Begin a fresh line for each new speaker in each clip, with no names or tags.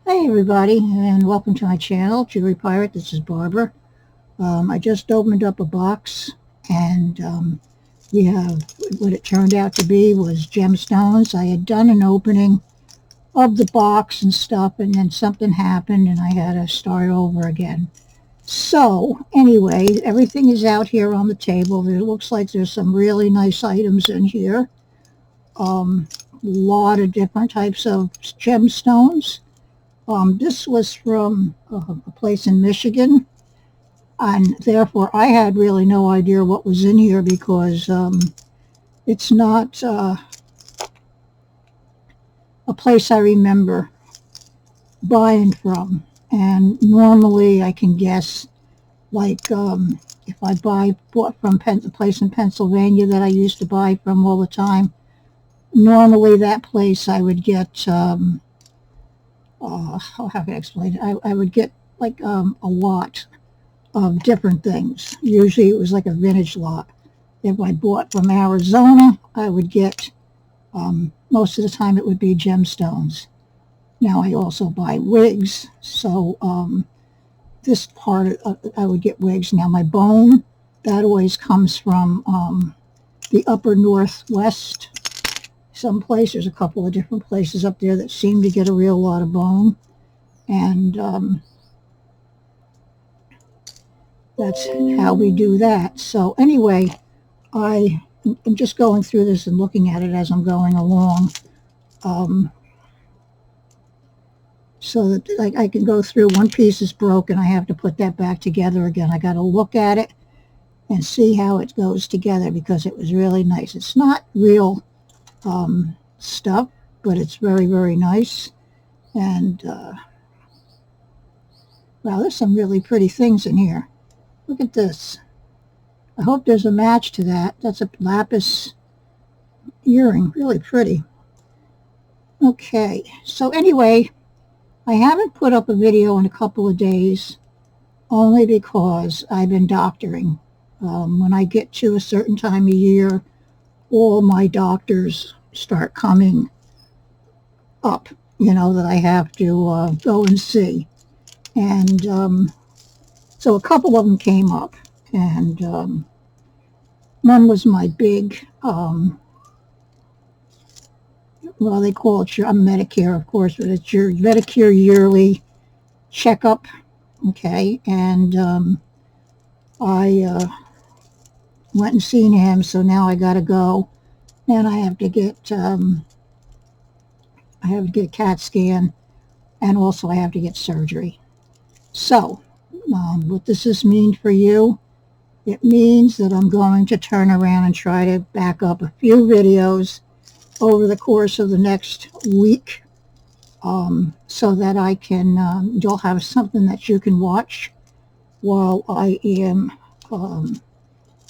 Hey everybody, and welcome to my channel, Jewelry Pirate. This is Barbara. I just opened up a box, and we have what it turned out to be was gemstones. I had done an opening of the box and stuff, and then something happened, and I had to start over again. So anyway, everything is out here on the table. It looks like there's some really nice items in here. A lot of different types of gemstones. This was from a place in Michigan, and therefore I had really no idea what was in here because it's not a place I remember buying from. And normally I can guess, like if I bought from a place in Pennsylvania that I used to buy from all the time, normally that place I would get how can I explain it? I would get like a lot of different things. Usually it was like a vintage lot. If I bought from Arizona, I would get, most of the time it would be gemstones. Now I also buy wigs, so this part I would get wigs. Now my bone, that always comes from the upper northwest. Some places, there's a couple of different places up there that seem to get a real lot of bone, and that's how we do that. So anyway, I'm just going through this and looking at it as I'm going along, so that like I can go through. One piece is broken, I have to put that back together again. I got to look at it and see how it goes together because it was really nice. It's not real stuff, but it's very, very nice. And wow, there's some really pretty things in here. Look at this. I hope there's a match to that. That's a lapis earring, really pretty. Okay, so anyway, I haven't put up a video in a couple of days only because I've been doctoring. When I get to a certain time of year, all my doctors start coming up, that I have to go and see. And so a couple of them came up, and one was my big, well, they call it Medicare, of course, but it's your Medicare yearly checkup, okay? And I went and seen him, so now I got to go, and I have to get a CAT scan, and also I have to get surgery. So, what does this mean for you? It means that I'm going to turn around and try to back up a few videos over the course of the next week, so that I can, you'll have something that you can watch while I am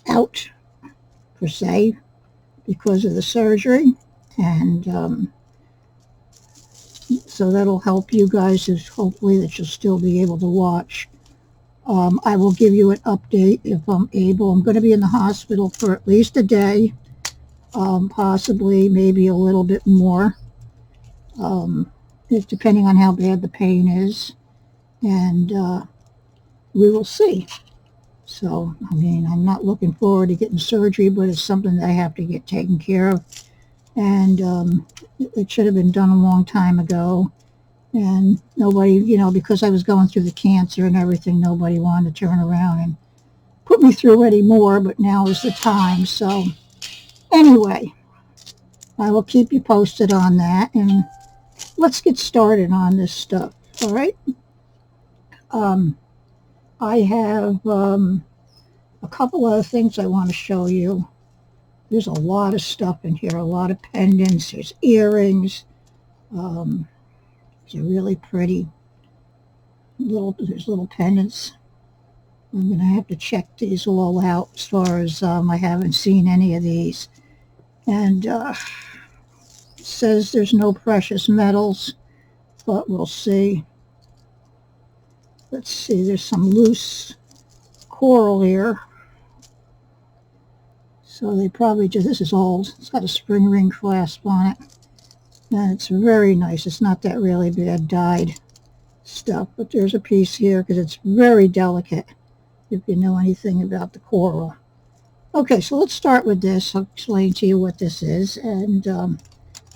out, per se, because of the surgery. And so that'll help you guys, hopefully that you'll still be able to watch. I will give you an update if I'm able. I'm going to be in the hospital for at least a day, possibly maybe a little bit more, depending on how bad the pain is, and we will see. So, I mean, I'm not looking forward to getting surgery, but it's something that I have to get taken care of, and it should have been done a long time ago. And nobody, because I was going through the cancer and everything, nobody wanted to turn around and put me through anymore, but now is the time. So anyway, I will keep you posted on that, and let's get started on this stuff, all right? I have a couple other things I want to show you. There's a lot of stuff in here, a lot of pendants, there's earrings, they're really pretty. There's little pendants. I'm going to have to check these all out as far as I haven't seen any of these. And it says there's no precious metals, but we'll see. Let's see, there's some loose coral here. So they probably just, this is old. It's got a spring ring clasp on it. And it's very nice. It's not that really bad dyed. stuff, but there's a piece here because it's very delicate if you know anything about the coral. Okay, so let's start with this. I'll explain to you what this is, and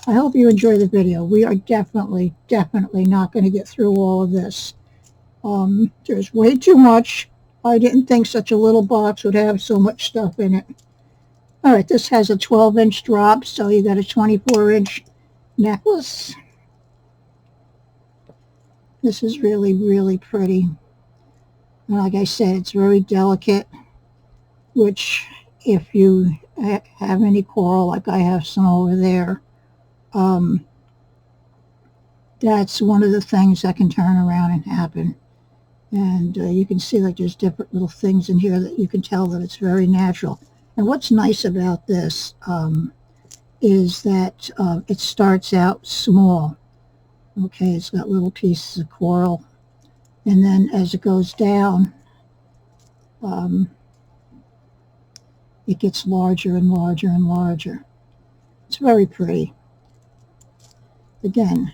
I hope you enjoy the video. We are definitely not going to get through all of this. There's way too much. I didn't think such a little box would have so much stuff in it. All right, this has a 12-inch drop, so you got a 24-inch necklace. This is really pretty. And like I said, it's very delicate, which if you have any coral, like I have some over there, that's one of the things that can turn around and happen. And you can see like there's different little things in here that you can tell that it's very natural. And what's nice about this is that it starts out small. Okay, it's got little pieces of coral. And then as it goes down, it gets larger and larger and larger. It's very pretty. Again,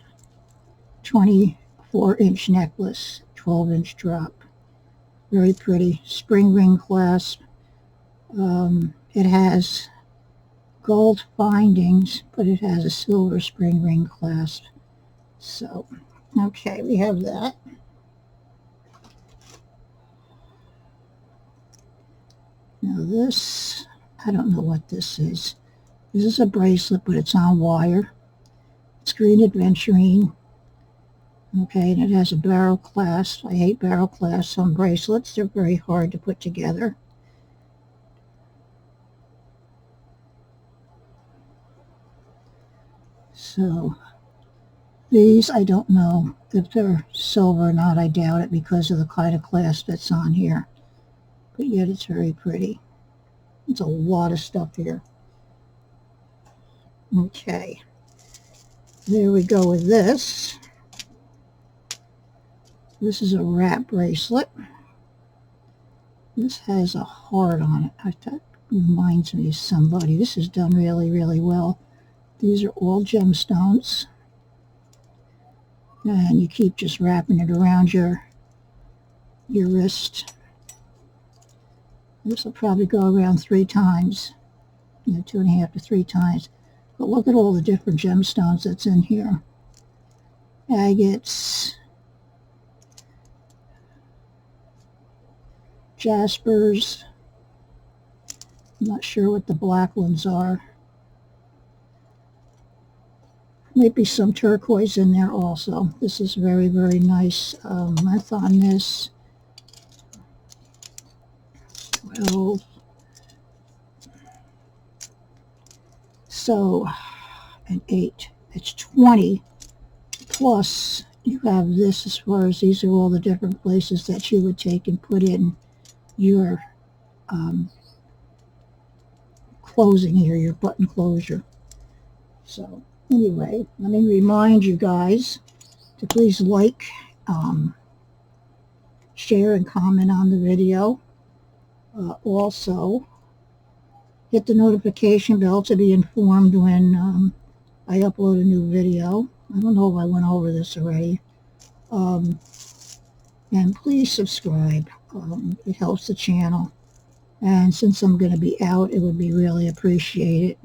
24-inch necklace, 12-inch drop. Very pretty. Spring ring clasp. It has gold findings, but it has a silver spring ring clasp. So, okay, we have that. Now this, I don't know what this is. This is a bracelet, but it's on wire. It's green adventurine. Okay, and it has a barrel clasp. I hate barrel clasps on bracelets. They're very hard to put together. So these, I don't know if they're silver or not. I doubt it because of the kind of clasp that's on here. But yet it's very pretty. It's a lot of stuff here. Okay. There we go with this. This is a wrap bracelet. This has a heart on it. That reminds me of somebody. This is done really well. These are all gemstones. And you keep just wrapping it around your wrist. This will probably go around 3 times. 2.5 to 3 times. But look at all the different gemstones that's in here. Agates, jaspers. I'm not sure what the black ones are. Maybe some turquoise in there also. This is very nice length on this. 12. So, and 8. It's 20. Plus, you have this as far as these are all the different places that you would take and put in your closing here, your button closure. So, anyway, let me remind you guys to please like, share, and comment on the video. Also, hit the notification bell to be informed when I upload a new video. I don't know if I went over this already. And please subscribe. It helps the channel. And since I'm going to be out, it would be really appreciated.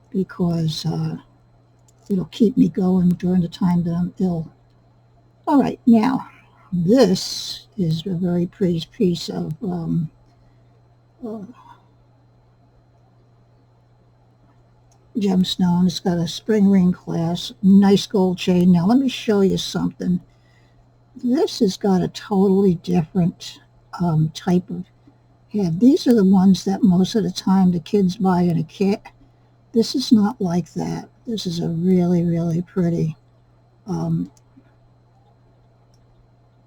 Because it'll keep me going during the time that I'm ill. All right, now, this is a very pretty piece of gemstone. It's got a spring ring clasp, nice gold chain. Now, let me show you something. This has got a totally different type of head. These are the ones that most of the time the kids buy in a kit. This is not like that. This is a really pretty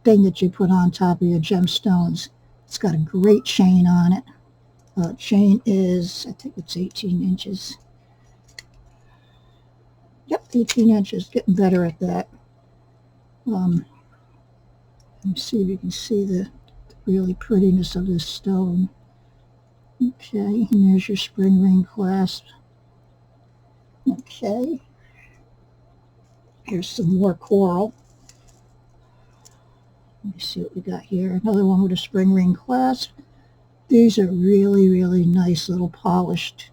thing that you put on top of your gemstones. It's got a great chain on it. Chain is, I think it's 18 inches. Yep, 18 inches. Getting better at that. Let me see if you can see the really prettiness of this stone. Okay, and there's your spring ring clasp. Okay. Here's some more coral. Let me see what we got here. Another one with a spring ring clasp. These are really, really nice little polished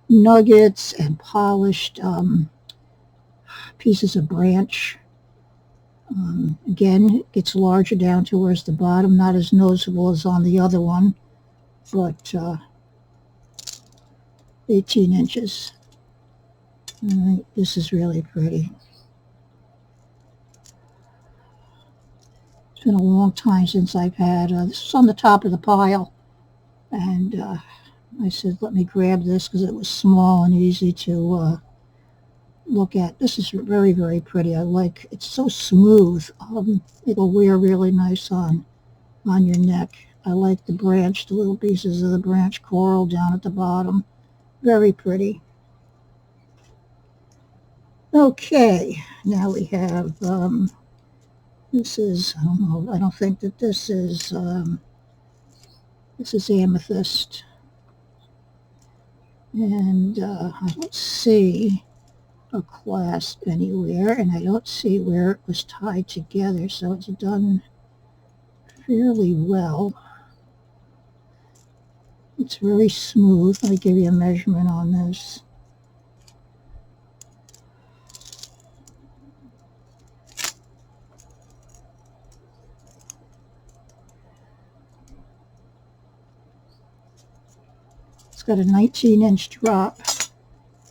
nuggets and polished pieces of branch. Again, it gets larger down towards the bottom, not as noticeable as on the other one, but 18 inches. All right, this is really pretty. It's been a long time since I've had, this was on the top of the pile, and I said, let me grab this because it was small and easy to look at. This is very, very pretty. I like, it's so smooth. It'll wear really nice on your neck. I like the branch, the little pieces of the branch coral down at the bottom. Very pretty. Okay, now we have, this is, I don't know, I don't think that this is amethyst. And I don't see a clasp anywhere, and I don't see where it was tied together, so it's done fairly well. It's very smooth. Let me give you a measurement on this. It's got a 19-inch drop.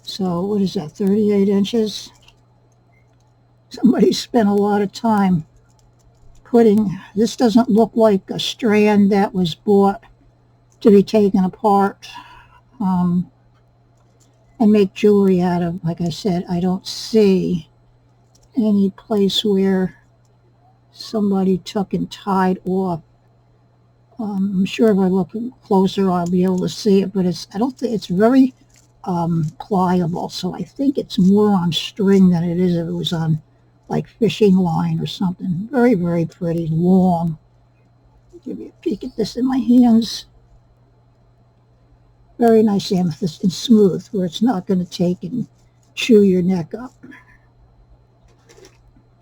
So what is that, 38 inches? Somebody spent a lot of time putting, this doesn't look like a strand that was bought to be taken apart and make jewelry out of. Like I said, I don't see any place where somebody took and tied off. I'm sure if I look closer I'll be able to see it, but I don't think it's very pliable, so I think it's more on string than it is if it was on like fishing line or something. Very, very pretty, long. I'll give you a peek at this in my hands. Very nice amethyst and smooth, where it's not going to take and chew your neck up.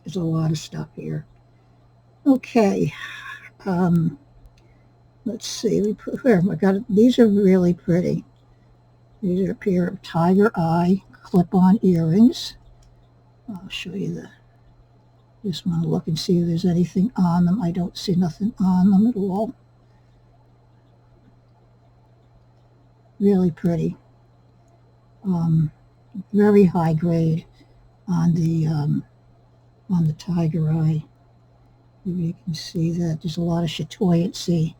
There's a lot of stuff here. Okay, let's see. We put here. I got it. These are really pretty. These are a pair of tiger eye clip-on earrings. I'll show you just want to look and see if there's anything on them. I don't see nothing on them at all. Really pretty. Very high grade on the tiger eye. If you can see that there's a lot of chatoyancy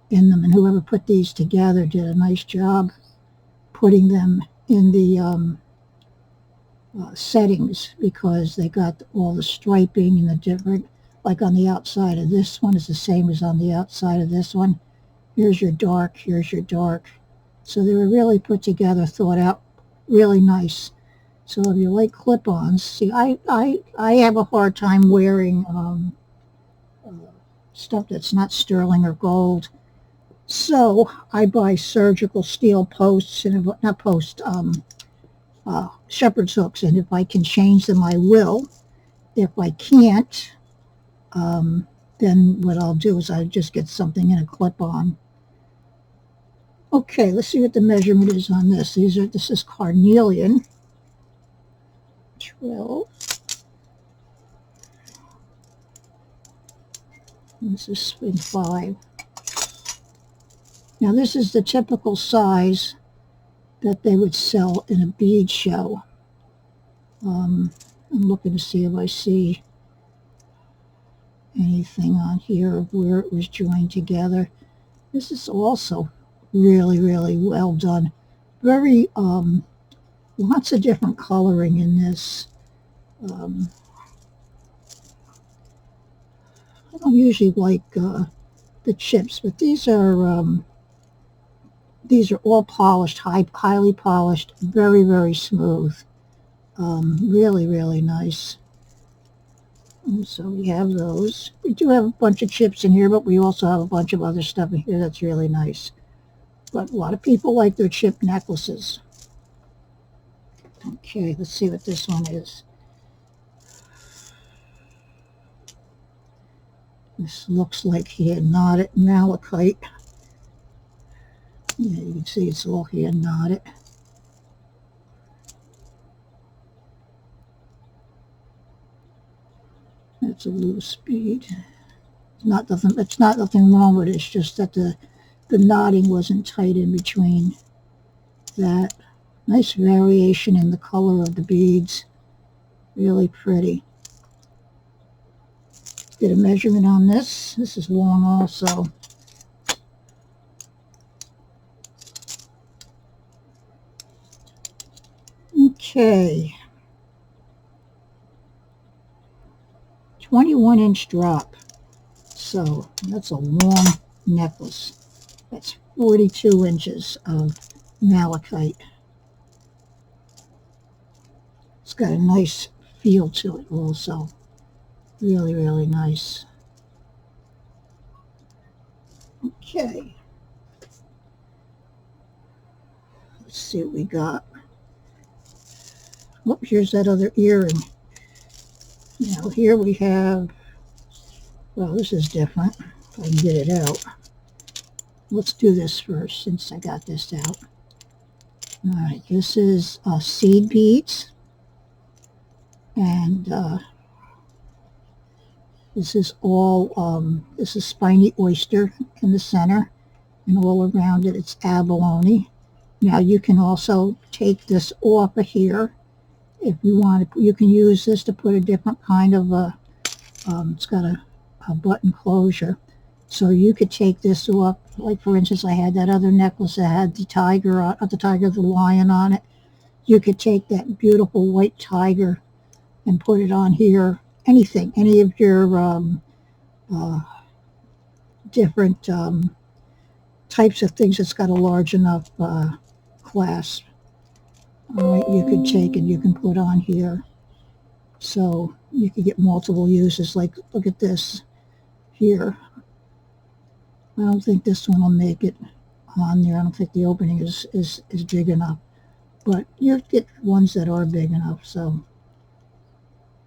in them, and whoever put these together did a nice job putting them in the settings, because they got all the striping and the different, like on the outside of this one is the same as on the outside of this one. Here's your dark, here's your dark. So they were really put together, thought out, really nice. So if you like clip-ons, see, I have a hard time wearing stuff that's not sterling or gold. So I buy surgical steel posts, and not posts, shepherd's hooks, and if I can change them, I will. If I can't, then what I'll do is I just get something in a clip-on. Okay, let's see what the measurement is on this. This is carnelian. 12. This is spin 5. Now this is the typical size that they would sell in a bead show. I'm looking to see if I see anything on here of where it was joined together. This is also really, really well done. Very, lots of different coloring in this. I don't usually like the chips, but these are all polished, highly polished, very, very smooth. Really, really nice. And so we have those. We do have a bunch of chips in here, but we also have a bunch of other stuff in here that's really nice. But a lot of people like their chip necklaces. Okay, let's see what this one is. This looks like hand knotted malachite. Yeah, you can see it's all hand knotted. That's a loose bead. It's not nothing wrong with it. It's just that the knotting wasn't tight in between that. Nice variation in the color of the beads. Really pretty. Get a measurement on this. This is long also. Okay. 21-inch drop. So that's a long necklace. That's 42 inches of malachite. It's got a nice feel to it also. Really, really nice. Okay. Let's see what we got. Oh, here's that other earring. Now here we have, well, this is different. If I can get it out. Let's do this first since I got this out. All right, this is seed beads. And this is all, this is spiny oyster in the center. And all around it, it's abalone. Now you can also take this off of here. If you want to, you can use this to put a different kind of it's got a button closure. So you could take this off, like for instance, I had that other necklace that had the tiger, the lion on it. You could take that beautiful white tiger and put it on here. Anything, any of your different types of things that's got a large enough clasp. All right, you could take and you can put on here. So you could get multiple uses. Like, look at this here. I don't think this one will make it on there. I don't think the opening is big enough. But you get ones that are big enough. So,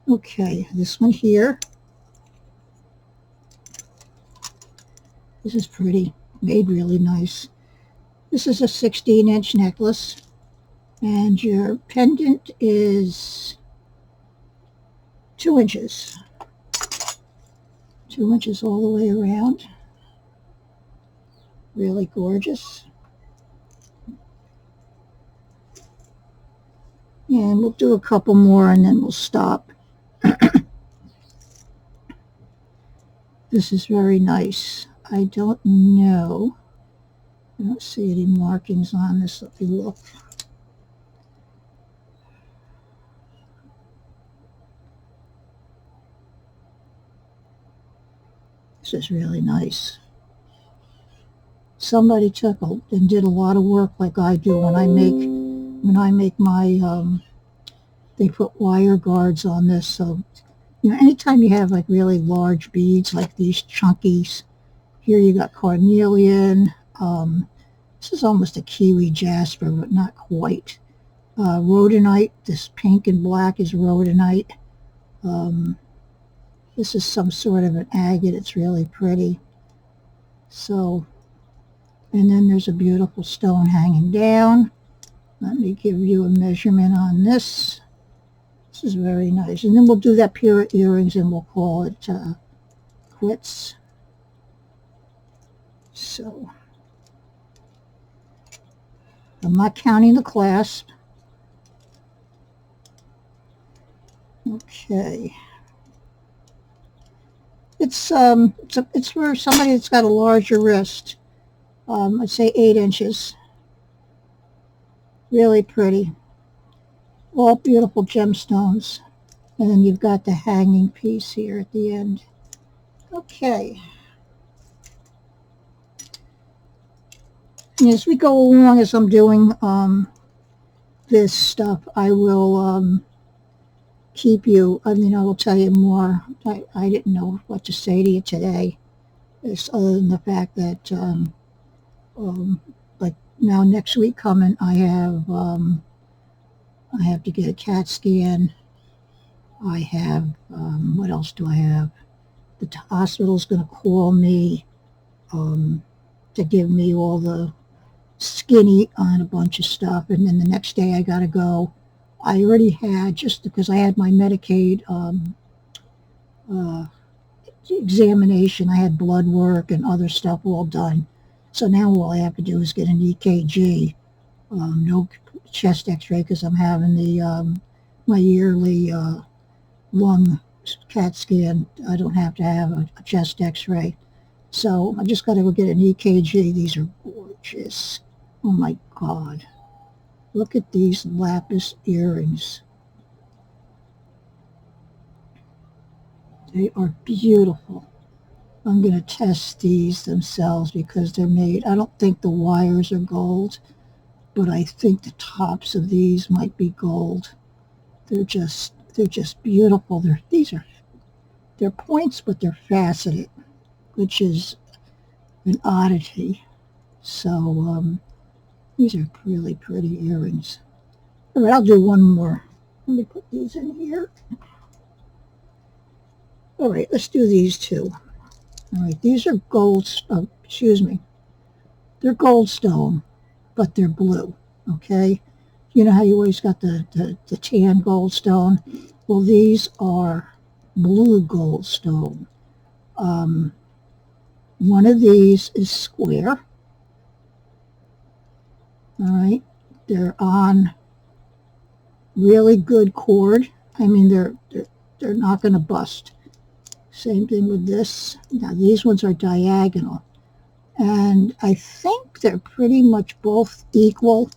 okay, this one here. This is pretty. Made really nice. This is a 16-inch necklace. And your pendant is 2 inches. 2 inches all the way around. Really gorgeous. And we'll do a couple more and then we'll stop. This is very nice. I don't know. I don't see any markings on this. Let me look. This is really nice. Somebody took and did a lot of work like I do when I make my they put wire guards on this. So anytime you have like really large beads like these chunkies, here you got carnelian. This is almost a kiwi jasper, but not quite. Rhodonite. This pink and black is rhodonite. This is some sort of an agate. It's really pretty. So, and then there's a beautiful stone hanging down. Let me give you a measurement on this. This is very nice. And then we'll do that pair of earrings and we'll call it quits. So, I'm not counting the clasp. Okay. It's for somebody that's got a larger wrist. I'd say 8 inches. Really pretty. All beautiful gemstones. And then you've got the hanging piece here at the end. Okay. And as we go along, as I'm doing this stuff, I will keep you, I will tell you more. I didn't know what to say to you today, other than the fact that, like now next week coming, I have to get a CAT scan. I have, what else do I have? the hospital's going to call me to give me all the skinny on a bunch of stuff, and then the next day I got to go. I already had, just because I had my Medicaid uh, examination, I had blood work and other stuff all done. So now all I have to do is get an EKG. No chest x-ray because I'm having the my yearly lung CAT scan. I don't have to have a chest x-ray. So I just got to go get an EKG. These are gorgeous. Oh my God. Look at these lapis earrings. They are beautiful. I'm going to test these themselves because they're made. I don't think the wires are gold, but I think the tops of these might be gold. They're just beautiful. They're points, but they're faceted, which is an oddity. So these are really pretty earrings. All right, I'll do one more. Let me put these in here. All right, let's do these two. All right, these are gold, excuse me. They're goldstone, but they're blue, okay? You know how you always got the tan goldstone? Well, these are blue goldstone. One of these is square. All right, they're on really good cord. I mean, they're not going to bust. Same thing with this. Now these ones are diagonal, and I think they're pretty much both equal.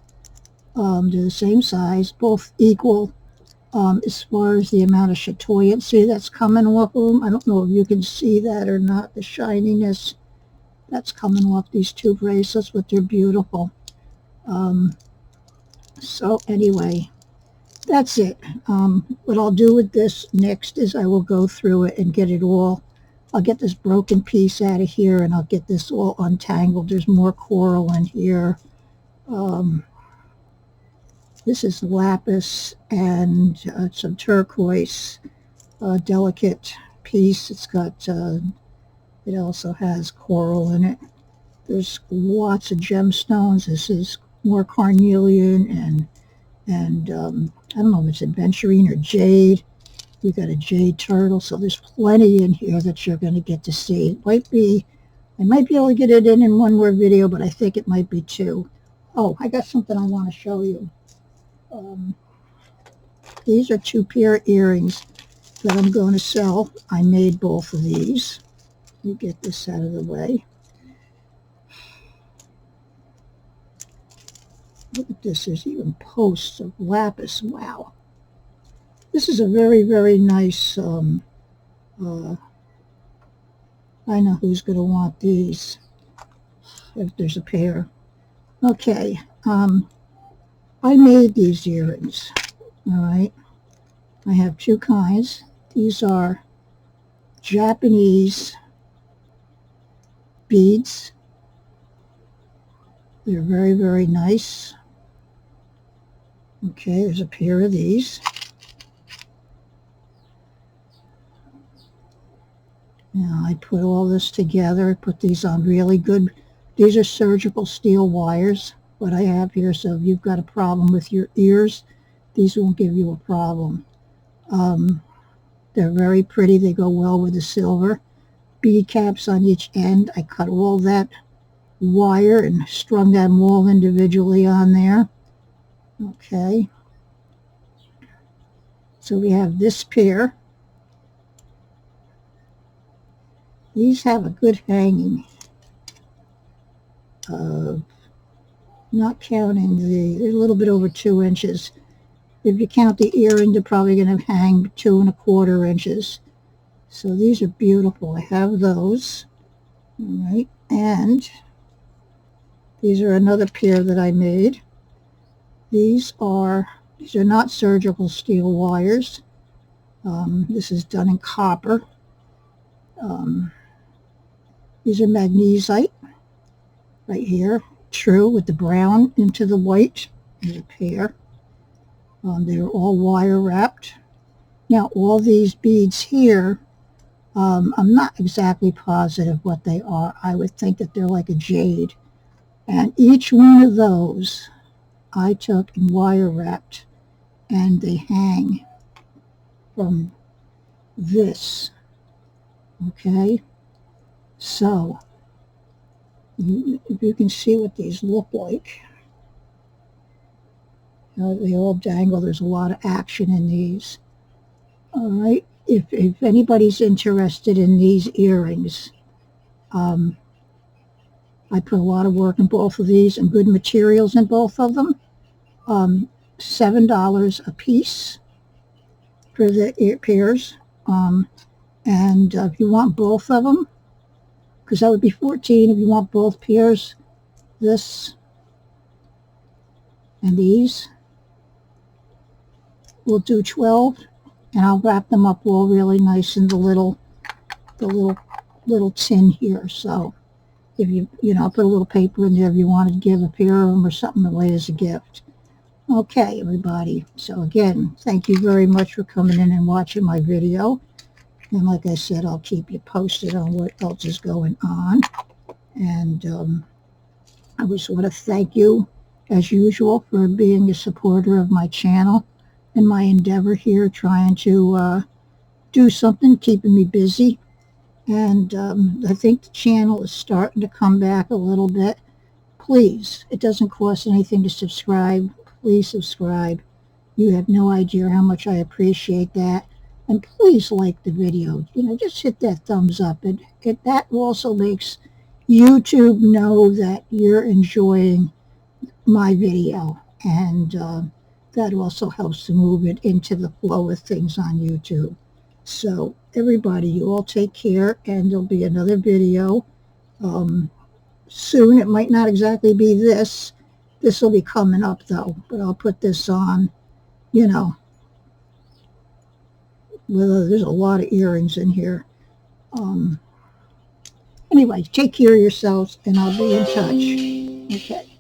They're the same size, both equal as far as the amount of chatoyancy that's coming off of them. I don't know if you can see that or not, the shininess that's coming off these two bracelets, but they're beautiful. So anyway, that's it. What I'll do with this next is I will go through it and get it all. I'll get this broken piece out of here and I'll get this all untangled. There's more coral in here. This is lapis and some turquoise, delicate piece. It's got, it also has coral in it. There's lots of gemstones. This is more carnelian and I don't know if it's aventurine or jade. We got a jade turtle, so there's plenty in here that you're going to get to see. It might be, I might be able to get it in one more video, but I think it might be two. Oh, I got something I want to show you. These are 2 pair of earrings that I'm going to sell. I made both of these. Let me get this out of the way. Look at this. There's even posts of lapis. Wow. This is a very, very nice, I know who's going to want these, if there's a pair. Okay, I made these earrings, all right? I have 2 kinds. These are Japanese beads. They're very, very nice. Okay, there's a pair of these. Now I put all this together. I put these on really good. These are surgical steel wires, what I have here. So if you've got a problem with your ears, these won't give you a problem. They're very pretty. They go well with the silver. Bead caps on each end. I cut all that wire and strung them all individually on there. Okay. So we have this pair. These have a good hanging. Not counting they're a little bit over 2 inches. If you count the earring, they're probably going to hang 2 1/4 inches. So these are beautiful. I have those. All right. And these are another pair that I made. These are not surgical steel wires. This is done in copper. These are magnesite right here, true, with the brown into the white. There's a pair. They're all wire wrapped. Now all these beads here I'm not exactly positive what they are. I would think that they're like a jade. And each one of those I took and wire wrapped, and they hang from this. Okay? So, if you can see what these look like, they all dangle. There's a lot of action in these. All right? If anybody's interested in these earrings, um, I put a lot of work in both of these and good materials in both of them. $7 a piece for the ear pairs. And if you want both of them, because that would be 14 if you want both pairs, this and these, we'll do 12, and I'll wrap them up all really nice in the little tin here. So if I'll put a little paper in there if you want to give a pair of them or something away as a gift. Okay, everybody. So again, thank you very much for coming in and watching my video. And like I said, I'll keep you posted on what else is going on. And I just want to thank you, as usual, for being a supporter of my channel and my endeavor here, trying to do something, keeping me busy. And I think the channel is starting to come back a little bit. Please, it doesn't cost anything to subscribe. Please subscribe. You have no idea how much I appreciate that. And please like the video. Just hit that thumbs up. That also makes YouTube know that you're enjoying my video. And that also helps to move it into the flow of things on YouTube. So everybody, you all take care, and there'll be another video soon. It might not exactly be this. This will be coming up, though. But I'll put this on, there's a lot of earrings in here. Anyway, take care of yourselves, and I'll be in touch. Okay.